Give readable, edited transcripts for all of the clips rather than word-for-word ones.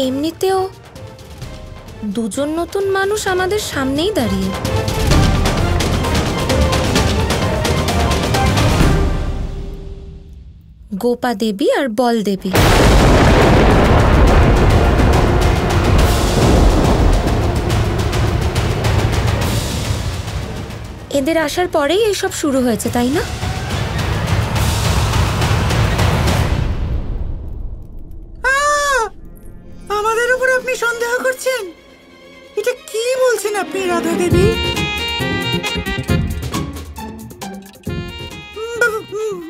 এমনিতেও দুজন নতুন মানুষ আমাদের সামনেই দাঁড়িয়ে। গোপা দেবী আর বল দেবী। এদের আসার পরেই এইসব শুরু হয়েছে, তাই না? আমাদের উপর আপনি সন্দেহ করছেন? এটা কি বলছেন আপনি রাধা দেবী?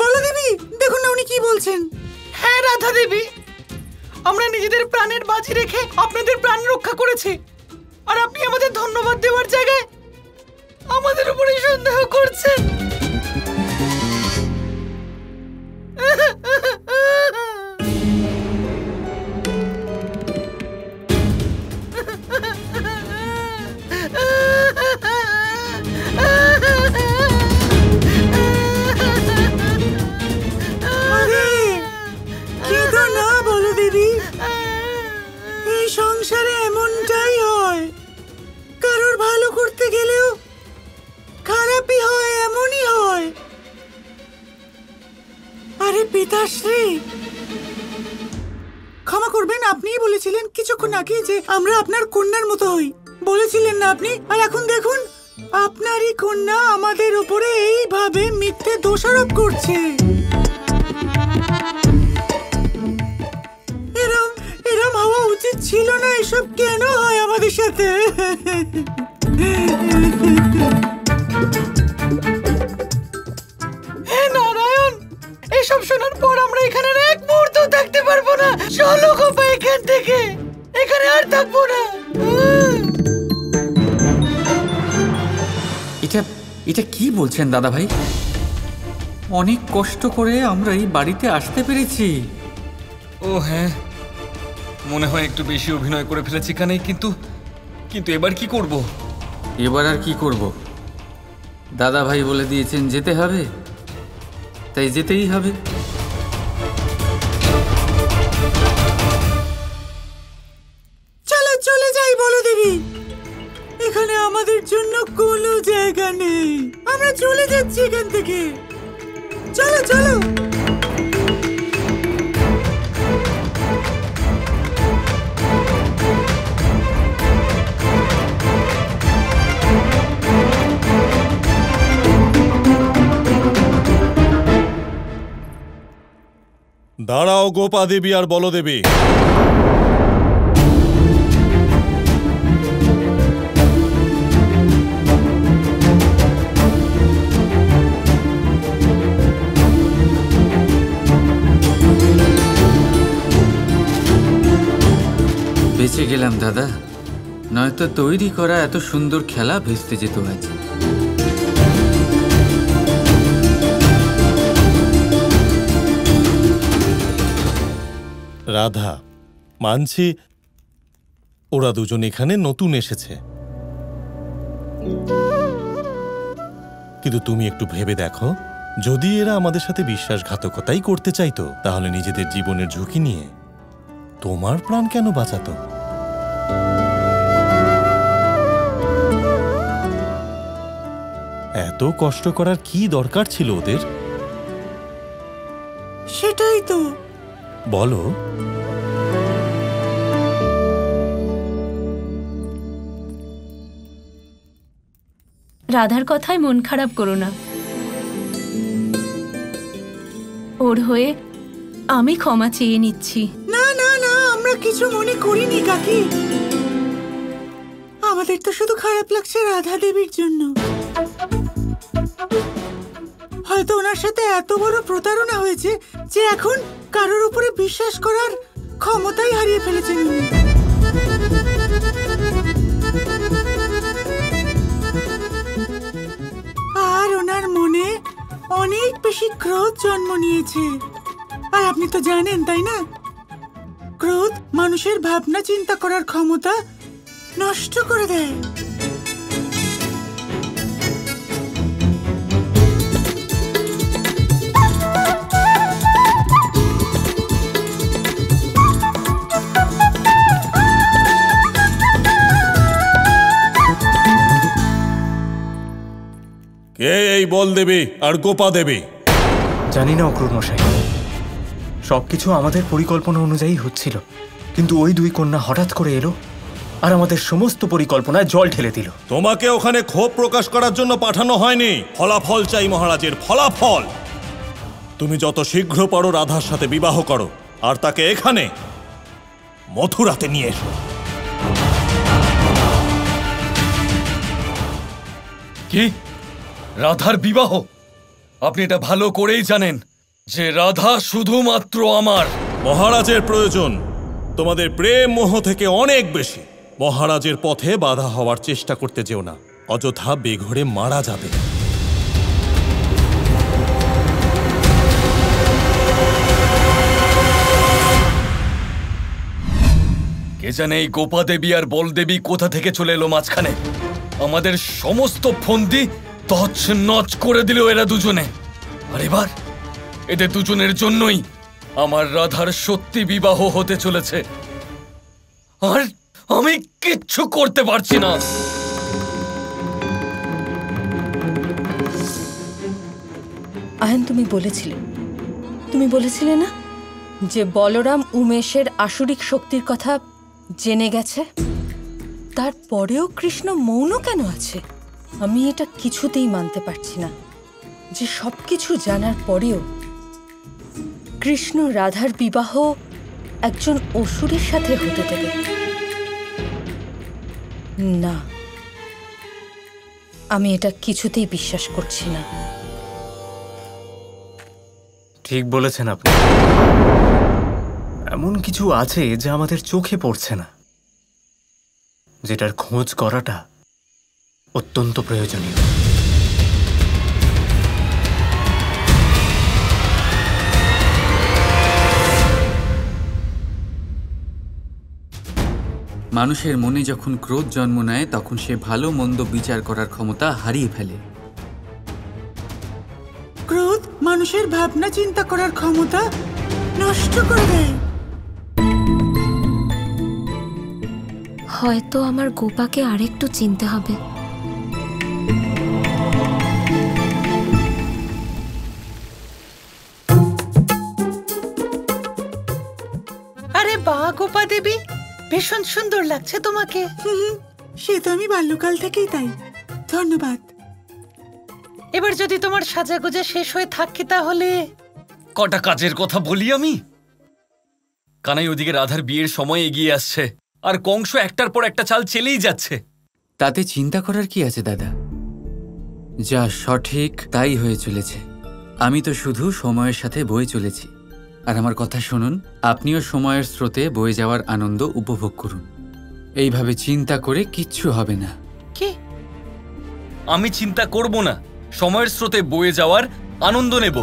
বল দেবী, দেখুন না উনি কি বলছেন। হ্যাঁ রাধা দেবী, আমরা নিজেদের প্রাণের বাজি রেখে আপনাদের প্রাণ রক্ষা করেছি, আর আপনি আমাদের ধন্যবাদ দেওয়ার জায়গায় আমাদের উপরে সন্দেহ করছেন। সংসারে এমনটাই হয়, কারোর ভালো করতে গেলেও খারাপই হয়, এমনই হয়। আরে পিতাশ্রী, ক্ষমা করবেন, আপনিই বলেছিলেন কিছুক্ষণ আগে যে আমরা আপনার কন্যার মতো হই, বলেছিলেন না আপনি? আর এখন দেখুন, আপনারই কন্যা আমাদের উপরে এইভাবে মিথ্যে দোষারোপ করছে। এরম হওয়া উচিত ছিল না। এসব কেন হয় আমাদের সাথে? হে নারায়ণ, এসব শোনার পর আমরা এখানে এক মুহূর্ত থাকতে পারবো না। চলো গোপা এখান থেকে, এখানে আর থাকবো না। এটা কি বলছেন দাদা ভাই? অনেক কষ্ট করে আমরা এই বাড়িতে আসতে পেরেছি। ও হ্যাঁ, মনে হয় একটু বেশি অভিনয় করে ফেলেছি এখানে, কিন্তু এবার কি করব? এবার আর কি করব? দাদা ভাই বলে দিয়েছেন যেতে হবে, তাই যেতেই হবে। চলো চলে যাই বলো দেবী, এখানে আমাদের জন্য কোনো জায়গা নেই। আমরা চলে যাচ্ছি এখান থেকে। চলো চলো। দাঁড়াও গোপা দেবী আর বল দেবী, বেঁচে গেলাম দাদা, নয়তো তৈরি করা এত সুন্দর খেলা ভেস্তে যেত আজ। রাধা, মানছি ওরা দুজন এখানে নতুন এসেছে, কিন্তু তুমি একটু ভেবে দেখো, যদি এরা আমাদের সাথে বিশ্বাসঘাতকতাই করতে চাইতো, তাহলে নিজেদের জীবনের ঝুঁকি নিয়ে তোমার প্রাণ কেন বাঁচাতো? এত কষ্ট করার কি দরকার ছিল ওদের? সেটাই তো বলো। রাধার কথায় মন খারাপ করো না, ওর হয়ে আমি ক্ষমা চেয়ে নিচ্ছি। না না না, আমরা কিছু মনে করিনি কাকি। আমাদের তো শুধু খারাপ লাগছে রাধা দেবীর জন্য। হয়তো ওনার সাথে এত বড় প্রতারণা হয়েছে যে এখন কারোর উপরে বিশ্বাস করার ক্ষমতাই হারিয়ে ফেলেছেন উনি। আর ওনার মনে অনেক বেশি ক্রোধ জন্ম নিয়েছে। আর আপনি তো জানেন তাই না, ক্রোধ মানুষের ভাবনা চিন্তা করার ক্ষমতা নষ্ট করে দেয়। এই বলদেবী আর গোপা দেবী? জানি না অক্রুর মশাই, সবকিছু আমাদের পরিকল্পনা অনুযায়ী হচ্ছিল, কিন্তু ওই দুই কন্যা হঠাৎ করে এলো আর আমাদের সমস্ত পরিকল্পনায় জল ঢেলে দিল। তোমাকে ওখানে ক্ষোভ প্রকাশ করার জন্য পাঠানো হয়নি, ফলাফল চাই মহারাজের, ফলাফল। তুমি যত শীঘ্র পারো রাধার সাথে বিবাহ করো আর তাকে এখানে মথুরাতে নিয়ে এসো। কি? রাধার বিবাহ? আপনি এটা ভালো করেই জানেন যে রাধা শুধুমাত্র আমার। মহারাজের প্রয়োজন তোমাদের প্রেম মোহ থেকে অনেক বেশি। মহারাজের পথে বাধা হওয়ার চেষ্টা করতে যেও না, অযথা বেঘরে মারা যাবে। কে জানে এই গোপা দেবী আর বলদেবী কোথা থেকে চলে এলো মাঝখানে। আমাদের সমস্ত ফন্দি তছনছ করে দিল এরা দুজনে। আর এবার এদের দুজনের জন্যই আমার রাধার সত্যি বিবাহ হতে চলেছে, আর আমি কিচ্ছু করতে পারছি না। আয়ন, তুমি বলেছিলে না যে বলরাম উমেশের আসুরিক শক্তির কথা জেনে গেছে? তারপরেও কৃষ্ণ মৌন কেন আছে? আমি এটা কিছুতেই মানতে পারছি না যে সবকিছু জানার পরেও কৃষ্ণ রাধার বিবাহ একজন অসুরের সাথে হতে দেবে না। আমি এটা কিছুতেই বিশ্বাস করছি না। ঠিক বলেছেন আপনি, এমন কিছু আছে যা আমাদের চোখে পড়ছে না, যেটার খোঁজ করাটা অত্যন্ত প্রয়োজনীয়। মানুষের মনে যখন ক্রোধ জন্ম নেয় তখন সে ভালো মন্দ বিচার করার ক্ষমতা হারিয়ে ফেলে। ক্রোধ মানুষের ভাবনা চিন্তা করার ক্ষমতা নষ্ট করে দেয়। হয়তো আমার গোপাকে আরেকটু চিনতে হবে। আরে বাহ গোপা দেবী, ভীষণ সুন্দর লাগছে তোমাকে। সে তো আমি বাল্যকাল থেকেই তাই। ধন্যবাদ। এবার যদি তোমার সাজাগোজা শেষ হয়ে থাকে তাহলে কটা কাজের কথা বলি আমি। কানাই ওদিকে রাধার বিয়ের সময় এগিয়ে আসছে, আর কংস একটার পর একটা চাল চেলেই যাচ্ছে। তাতে চিন্তা করার কি আছে দাদা? যা সঠিক তাই হয়ে চলেছে। আমি তো শুধু সময়ের সাথে বয়ে চলেছি। আর আমার কথা শুনুন, আপনিও সময়ের স্রোতে বয়ে যাওয়ার আনন্দ উপভোগ করুন। এইভাবে চিন্তা করে কিচ্ছু হবে না। কি? আমি চিন্তা করব না, সময়ের স্রোতে বয়ে যাওয়ার আনন্দ নেব।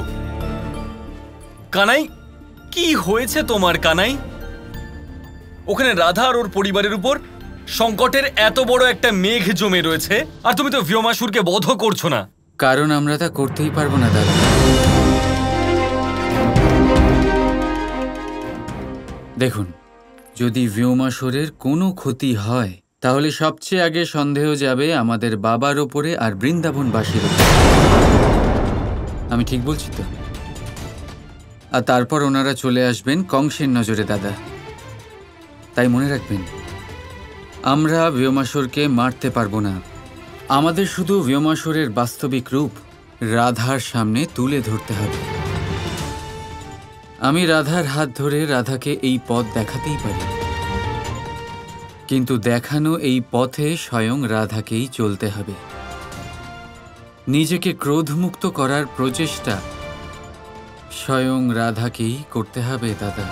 কানাই, কি হয়েছে তোমার কানাই? ওখানে রাধা আর ওর পরিবারের উপর সংকটের এত বড় একটা মেঘ জমে রয়েছে, আর তুমি তো ভীমাসুরকে বধ করছো না। কারণ আমরা তা করতেই পারবো না দাদা। দেখুন, যদি ভীমাসুরের কোনো ক্ষতি হয় তাহলে সবচেয়ে আগে সন্দেহ যাবে আমাদের বাবার ওপরে আর বৃন্দাবনবাসীর ওপরে। আমি ঠিক বলছি তো? আর তারপর ওনারা চলে আসবেন কংসের নজরে দাদা। তাই মনে রাখবেন, আমরা ভীমাসুরকে মারতে পারবো না। আমাদের শুধু ভীমাসুরের বাস্তবিক রূপ রাধার সামনে তুলে ধরতে হবে। আমি রাধার হাত ধরে রাধাকে এই পথ দেখাতেই পারি, কিন্তু দেখানো এই পথে স্বয়ং রাধাকেই চলতে হবে। নিজেকে ক্রোধমুক্ত করার প্রচেষ্টা স্বয়ং রাধাকেই করতে হবে দাদা।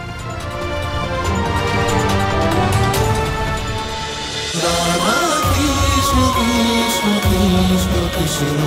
রাধা কৃষ্ণ কৃষ্ণ কৃষ্ণ কৃষ্ণ